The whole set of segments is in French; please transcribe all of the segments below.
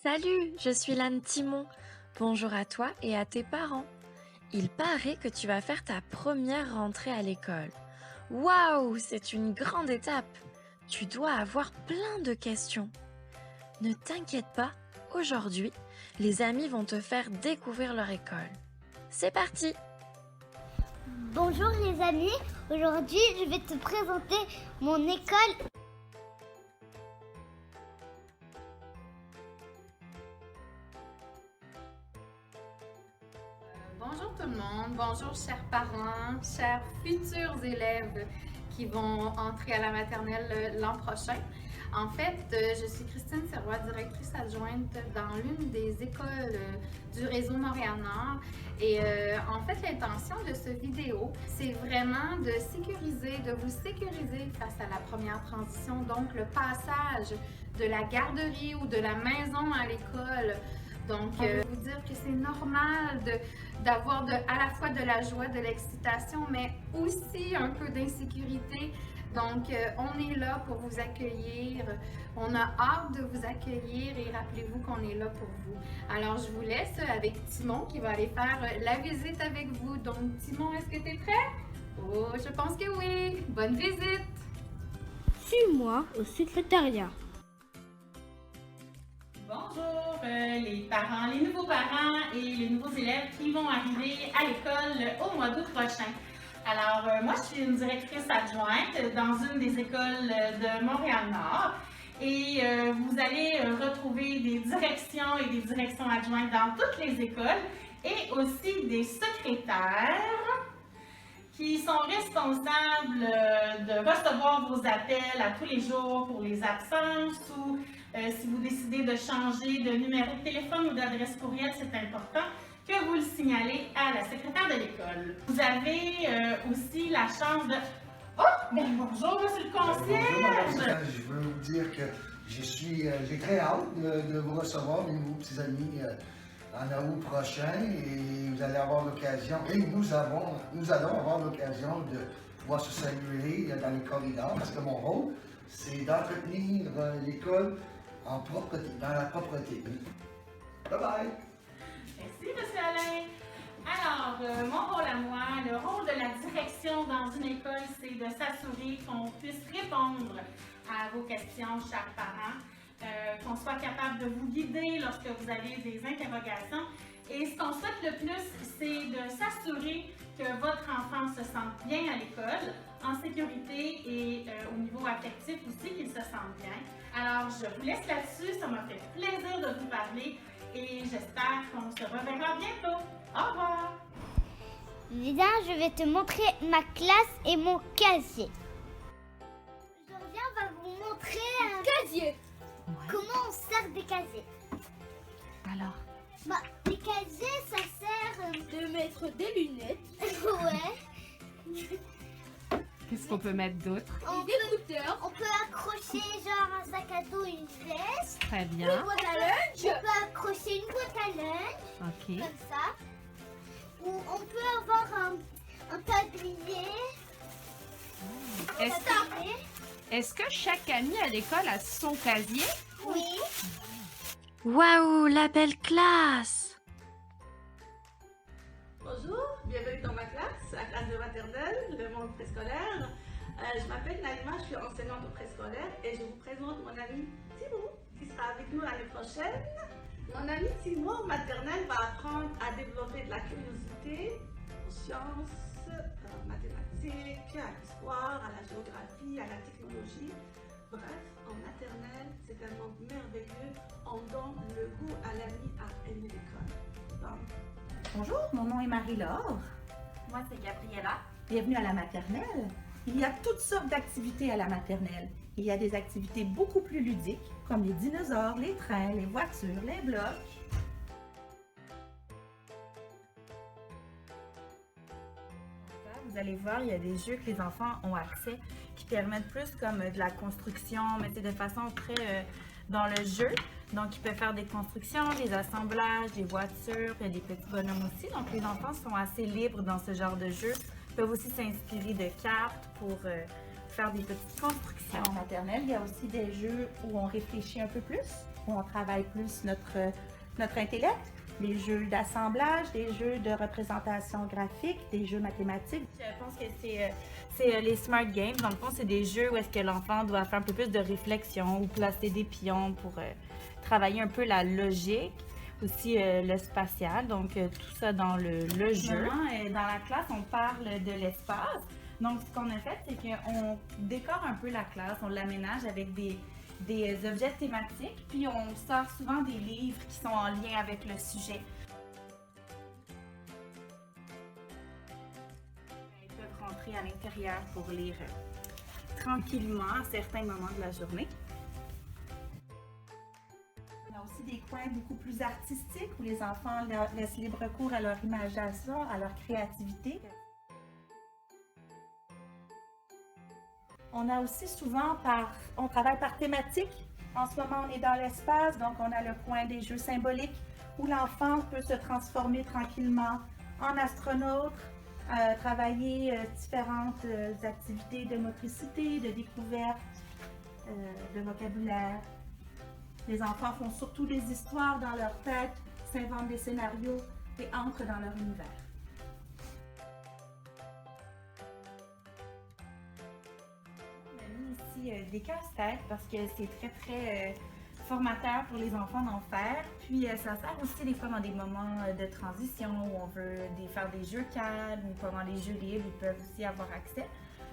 Salut, je suis l'âne Timon. Bonjour à toi et à tes parents. Il paraît que tu vas faire ta première rentrée à l'école. Waouh, c'est une grande étape. Tu dois avoir plein de questions. Ne t'inquiète pas, aujourd'hui, les amis vont te faire découvrir leur école. C'est parti! Bonjour les amis, aujourd'hui je vais te présenter mon école. Bonjour tout le monde, bonjour chers parents, chers futurs élèves qui vont entrer à la maternelle l'an prochain. En fait, je suis Christine Serrois, directrice adjointe dans l'une des écoles du réseau Montréal-Nord. Et en fait, l'intention de cette vidéo, c'est vraiment de sécuriser, de vous sécuriser face à la première transition, donc le passage de la garderie ou de la maison à l'école. Donc, vous dire que c'est normal d'avoir à la fois de la joie, de l'excitation, mais aussi un peu d'insécurité. Donc, on est là pour vous accueillir. On a hâte de vous accueillir et rappelez-vous qu'on est là pour vous. Alors, je vous laisse avec Timon qui va aller faire la visite avec vous. Donc, Timon, est-ce que tu es prêt? Oh, je pense que oui. Bonne visite! Suis-moi au secrétariat. Bonjour les parents, les nouveaux parents et les nouveaux élèves qui vont arriver à l'école au mois d'août prochain. Alors, moi, je suis une directrice adjointe dans une des écoles de Montréal-Nord et vous allez retrouver des directions et des directions adjointes dans toutes les écoles et aussi des secrétaires qui sont responsables de recevoir vos appels à tous les jours pour les absences ou si vous décidez de changer de numéro de téléphone ou d'adresse courriel, c'est important que vous le signalez à la secrétaire de l'école. Vous avez aussi la chance de... Oh! Ben bonjour, monsieur le concierge! Bonjour, je veux vous dire que j'ai très hâte de vous recevoir, mes nouveaux petits amis, en août prochain, et vous allez avoir l'occasion, et nous allons avoir l'occasion de pouvoir se saluer dans les corridors, parce que mon rôle, c'est d'entretenir l'école dans la propreté. Bye bye! Merci, monsieur Alain. Alors, mon rôle à moi, le rôle de la direction dans une école, c'est de s'assurer qu'on puisse répondre à vos questions, chers parents, qu'on soit capable de vous guider lorsque vous avez des interrogations. Et ce qu'on souhaite le plus, c'est de s'assurer que votre enfant se sente bien à l'école, en sécurité et au niveau affectif aussi, qu'il se sente bien. Alors, je vous laisse là-dessus. Ça m'a fait plaisir de vous parler et j'espère qu'on se reverra bientôt. Au revoir! Viens, je vais te montrer ma classe et mon casier. Aujourd'hui, on va vous montrer un casier. Ouais. Comment on sert des casiers? Alors, Les casiers, ça sert de mettre des lunettes, ouais. qu'est-ce qu'on peut mettre d'autre? des écouteurs, On peut accrocher genre un sac à dos, une veste. Très une bien. boîte à lunch. On peut accrocher une boîte à lunch, Ok. comme ça. Ou on peut avoir un tablier. Est-ce que chaque ami à l'école a son casier? Oui. Waouh, la belle classe! Bonjour, bienvenue dans ma classe, la classe de maternelle, le monde préscolaire. Je m'appelle Naïma, je suis enseignante au préscolaire et je vous présente mon ami Timon qui sera avec nous l'année prochaine. Mon ami Timon, en maternelle, va apprendre à développer de la curiosité aux sciences, mathématiques, à l'histoire, à la géographie, à la technologie. Bref, en maternelle, c'est un monde merveilleux. On donne le goût à l'ami à aimer l'école. Donc, Bonjour, mon nom est Marie-Laure. Moi, c'est Gabriella. Bienvenue à la maternelle. Il y a toutes sortes d'activités à la maternelle. Il y a des activités beaucoup plus ludiques, comme les dinosaures, les trains, les voitures, les blocs. Vous allez voir, il y a des jeux que les enfants ont accès qui permettent plus comme de la construction, mais c'est de façon très dans le jeu. Donc, ils peuvent faire des constructions, des assemblages, des voitures, il y a des petits bonhommes aussi. Donc, les enfants sont assez libres dans ce genre de jeu. Ils peuvent aussi s'inspirer de cartes pour faire des petites constructions. En maternelle, il y a aussi des jeux où on réfléchit un peu plus. où on travaille plus notre intellect, des jeux d'assemblage, des jeux de représentation graphique, des jeux mathématiques. Je pense que c'est les smart games. Dans le fond, c'est des jeux où est-ce que l'enfant doit faire un peu plus de réflexion ou placer des pions pour travailler un peu la logique, aussi le spatial, donc tout ça dans le jeu. Dans la classe, on parle de l'espace. Donc, ce qu'on a fait, c'est qu'on décore un peu la classe, on l'aménage avec des objets thématiques, puis on sort souvent des livres qui sont en lien avec le sujet. Ils peuvent rentrer à l'intérieur pour lire tranquillement à certains moments de la journée. On a aussi des coins beaucoup plus artistiques où les enfants laissent libre cours à leur imagination, à leur créativité. On a aussi souvent on travaille par thématique. En ce moment, on est dans l'espace, donc on a le coin des jeux symboliques où l'enfant peut se transformer tranquillement en astronaute, travailler différentes activités de motricité, de découverte, de vocabulaire. Les enfants font surtout des histoires dans leur tête, s'inventent des scénarios et entrent dans leur univers. Des casse-têtes parce que c'est très formateur pour les enfants d'en faire. Puis ça sert aussi des fois dans des moments de transition où on veut faire des jeux calmes ou pendant les jeux libres, ils peuvent aussi avoir accès.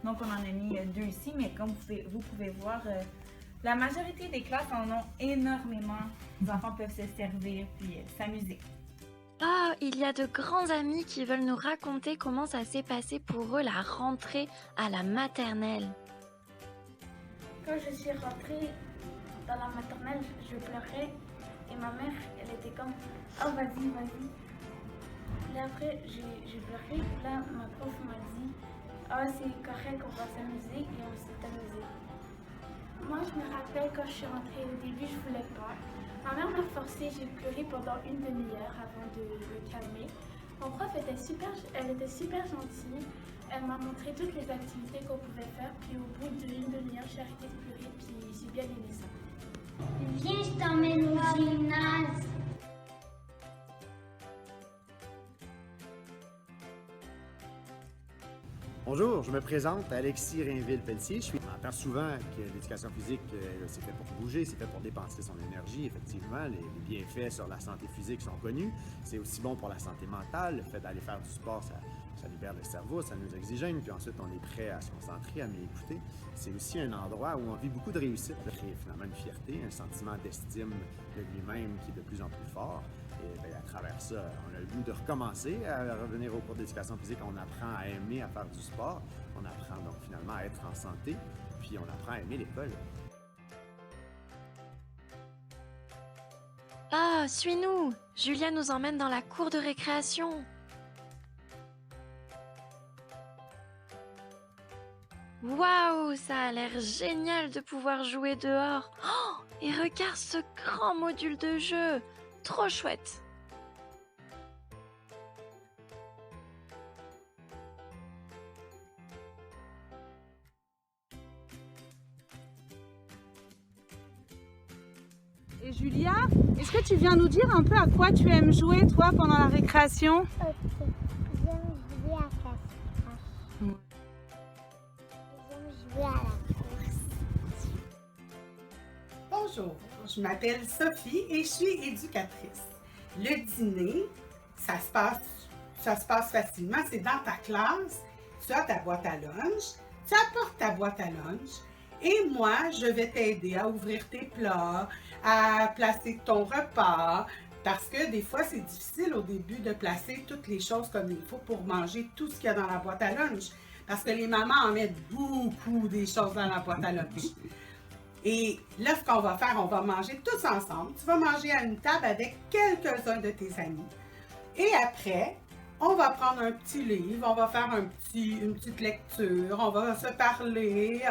Donc on en a mis 2 ici, mais comme vous pouvez voir, la majorité des classes en ont énormément. Les enfants peuvent se servir puis s'amuser. Ah, il y a de grands amis qui veulent nous raconter comment ça s'est passé pour eux la rentrée à la maternelle. Quand je suis rentrée dans la maternelle, je pleurais et ma mère, elle était comme « Oh, vas-y, vas-y ». Puis après, j'ai pleuré. Puis là, ma prof m'a dit « Oh, c'est correct, on va s'amuser » et on s'est amusé. Moi, je me rappelle quand je suis rentrée, au début, je voulais pas. Ma mère m'a forcée, j'ai pleuré pendant une demi-heure avant de me calmer. Mon prof était super gentille. Elle m'a montré toutes les activités qu'on pouvait faire, puis au bout d'une demi-heure, j'ai arrêté de pleurer, puis j'ai bien aimé ça. Viens, je t'emmène au gymnase. Bonjour, je me présente, Alexis Rainville-Pelletier. On entend souvent que l'éducation physique, c'est fait pour bouger, c'est fait pour dépenser son énergie. Effectivement, les bienfaits sur la santé physique sont connus. C'est aussi bon pour la santé mentale. Le fait d'aller faire du sport, ça libère le cerveau, ça nous oxygène, puis ensuite on est prêt à se concentrer, à mieux écouter. C'est aussi un endroit où on vit beaucoup de réussite, créer finalement une fierté, un sentiment d'estime de lui-même qui est de plus en plus fort. Et bien, à travers ça, on a le goût de recommencer à revenir au cours d'éducation physique. On apprend à aimer à faire du sport, on apprend donc finalement à être en santé, puis on apprend à aimer l'école. Ah, suis-nous! Julia nous emmène dans la cour de récréation. Waouh, ça a l'air génial de pouvoir jouer dehors. Oh, et regarde ce grand module de jeu. Trop chouette. Et Julia, est-ce que tu viens nous dire un peu à quoi tu aimes jouer, toi, pendant la récréation? J'aime jouer à cache-cache. J'aime jouer à la course. Bonjour, je m'appelle Sophie et je suis éducatrice. Le dîner, ça se passe facilement. C'est dans ta classe, tu as ta boîte à lunch, tu apportes ta boîte à lunch et moi, je vais t'aider à ouvrir tes plats, à placer ton repas, parce que des fois, c'est difficile au début de placer toutes les choses comme il faut pour manger tout ce qu'il y a dans la boîte à lunch, parce que les mamans en mettent beaucoup des choses dans la boîte à lunch. Et là, ce qu'on va faire, on va manger tous ensemble. Tu vas manger à une table avec quelques-uns de tes amis. Et après, on va prendre un petit livre, on va faire une petite lecture, on va se parler,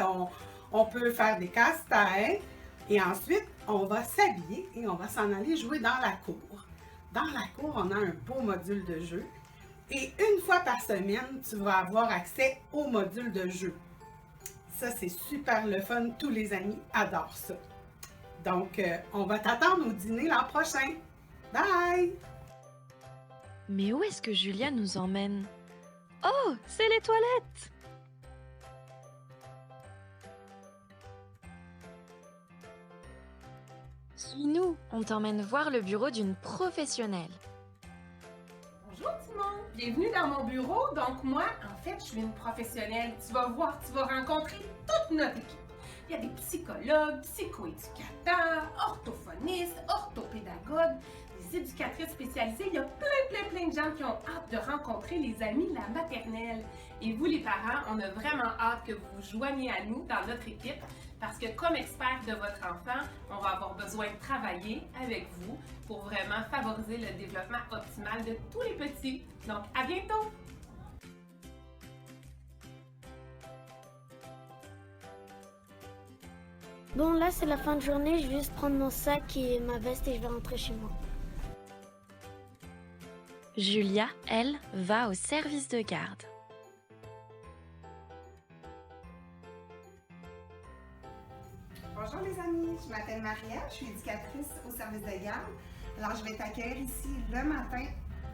on peut faire des casse-têtes. Et ensuite, on va s'habiller et on va s'en aller jouer dans la cour. Dans la cour, on a un beau module de jeu. Et une fois par semaine, tu vas avoir accès au module de jeu. Ça, c'est super le fun. Tous les amis adorent ça. Donc, on va t'attendre au dîner l'an prochain. Bye! Mais où est-ce que Julia nous emmène? Oh, c'est les toilettes! Suis-nous, on t'emmène voir le bureau d'une professionnelle. Bonjour Timon, bienvenue dans mon bureau. Donc moi, en fait, je suis une professionnelle. Tu vas voir, tu vas rencontrer toute notre équipe. Il y a des psychologues, psychoéducateurs, orthophonistes, orthopédagogues, des éducatrices spécialisées. Il y a plein de gens qui ont hâte de rencontrer les amis de la maternelle. Et vous, les parents, on a vraiment hâte que vous vous joigniez à nous dans notre équipe parce que comme expert de votre enfant, on va avoir besoin de travailler avec vous pour vraiment favoriser le développement optimal de tous les petits. Donc, à bientôt! Bon, là, c'est la fin de journée. Je vais juste prendre mon sac et ma veste et je vais rentrer chez moi. Julia, elle, va au service de garde. Bonjour les amis, je m'appelle Maria, je suis éducatrice au service de garde. Alors je vais t'accueillir ici le matin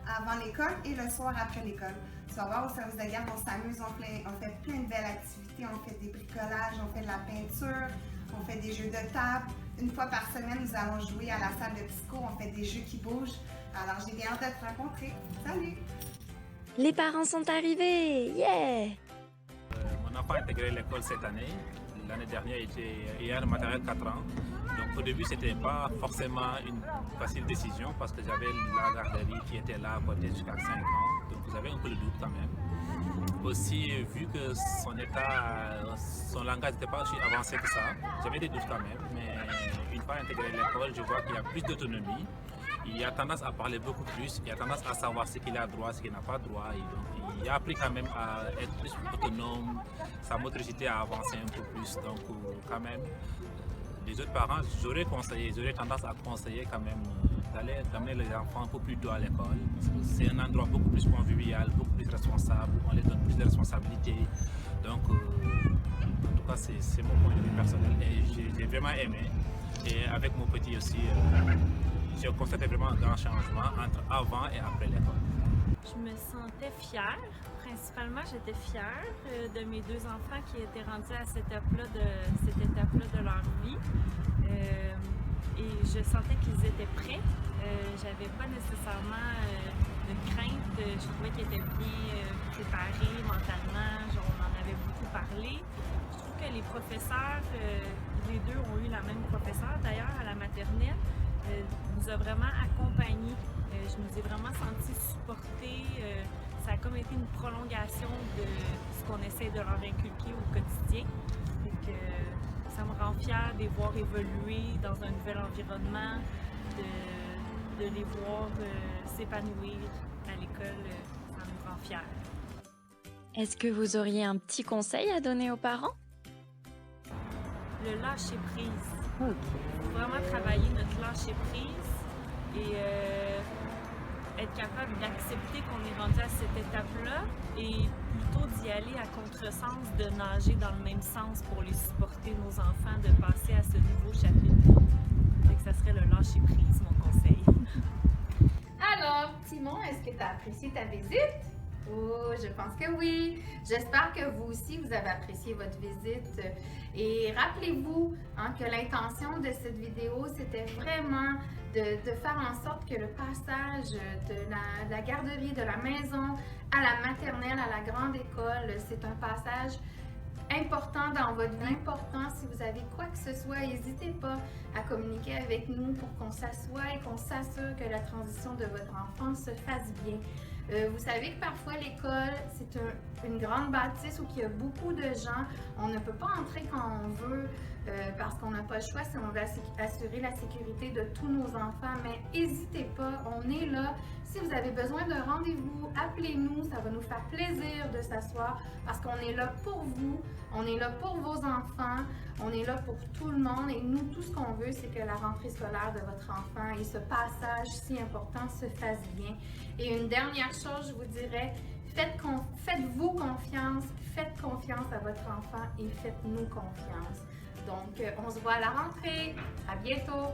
avant l'école et le soir après l'école. Tu vas voir, au service de garde, on s'amuse, on fait plein de belles activités, on fait des bricolages, on fait de la peinture, on fait des jeux de table. Une fois par semaine, nous allons jouer à la salle de psycho, on fait des jeux qui bougent. Alors j'ai bien hâte de te rencontrer. Salut! Les parents sont arrivés! Yeah! Mon enfant a intégré l'école cette année. L'année dernière, il y a le matériel 4 ans. Donc au début, ce n'était pas forcément une facile décision parce que j'avais la garderie qui était là à côté jusqu'à 5 ans. Donc vous avez un peu le doute quand même. Aussi, vu que son langage n'était pas aussi avancé que ça, j'avais des doutes quand même. Mais une fois intégré l'école, je vois qu'il y a plus d'autonomie. Il a tendance à parler beaucoup plus, il a tendance à savoir ce qu'il a droit, ce qu'il n'a pas droit. Et donc, il a appris quand même à être plus autonome, sa motricité a avancé un peu plus. Donc quand même, les autres parents, j'aurais tendance à conseiller quand même d'amener les enfants un peu plus tôt à l'école. C'est un endroit beaucoup plus convivial, beaucoup plus responsable, on les donne plus de responsabilités. Donc en tout cas, c'est mon point de vue personnel et j'ai vraiment aimé. Et avec mon petit aussi, j'ai constaté vraiment un grand changement entre avant et après l'école. Je me sentais fière. Principalement, j'étais fière de mes deux enfants qui étaient rendus à cette étape-là de leur vie. Et je sentais qu'ils étaient prêts. J'avais pas nécessairement de crainte. Je trouvais qu'ils étaient bien préparés mentalement. On en avait beaucoup parlé. Je trouve que les professeurs, les deux ont eu la même professeure d'ailleurs à la maternelle, nous a vraiment accompagnés. Je nous ai vraiment sentis supportés. Ça a comme été une prolongation de ce qu'on essaie de leur inculquer au quotidien. Donc, ça me rend fière de les voir évoluer dans un nouvel environnement, de les voir s'épanouir à l'école. Ça me rend fière. Est-ce que vous auriez un petit conseil à donner aux parents? Le lâcher prise. Il faut vraiment travailler notre lâcher prise et être capable d'accepter qu'on est rendu à cette étape-là et plutôt d'y aller à contresens, de nager dans le même sens pour les supporter, nos enfants, de passer à ce nouveau chapitre. Donc, ça serait le lâcher prise, mon conseil. Alors, Timon, est-ce que tu as apprécié ta visite? Oh, je pense que oui. J'espère que vous aussi, vous avez apprécié votre visite. Et rappelez-vous que l'intention de cette vidéo, c'était vraiment de faire en sorte que le passage de la garderie, de la maison à la maternelle, à la grande école, c'est un passage important dans votre vie. Important, si vous avez quoi que ce soit, n'hésitez pas à communiquer avec nous pour qu'on s'assoie et qu'on s'assure que la transition de votre enfant se fasse bien. Vous savez que parfois l'école, c'est une grande bâtisse où il y a beaucoup de gens. On ne peut pas entrer quand on veut parce qu'on n'a pas le choix si on veut assurer la sécurité de tous nos enfants. Mais n'hésitez pas, on est là. Si vous avez besoin d'un rendez-vous, appelez-nous. Ça va nous faire plaisir de s'asseoir parce qu'on est là pour vous. On est là pour vos enfants. On est là pour tout le monde. Et nous, tout ce qu'on veut, c'est que la rentrée scolaire de votre enfant et ce passage si important se fasse bien. Et une dernière chose, je vous dirais, faites-vous confiance, faites confiance à votre enfant et faites-nous confiance. Donc, on se voit à la rentrée. À bientôt!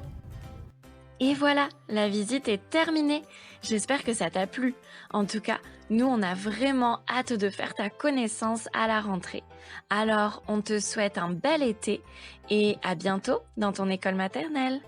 Et voilà, la visite est terminée. J'espère que ça t'a plu. En tout cas, nous, on a vraiment hâte de faire ta connaissance à la rentrée. Alors, on te souhaite un bel été et à bientôt dans ton école maternelle.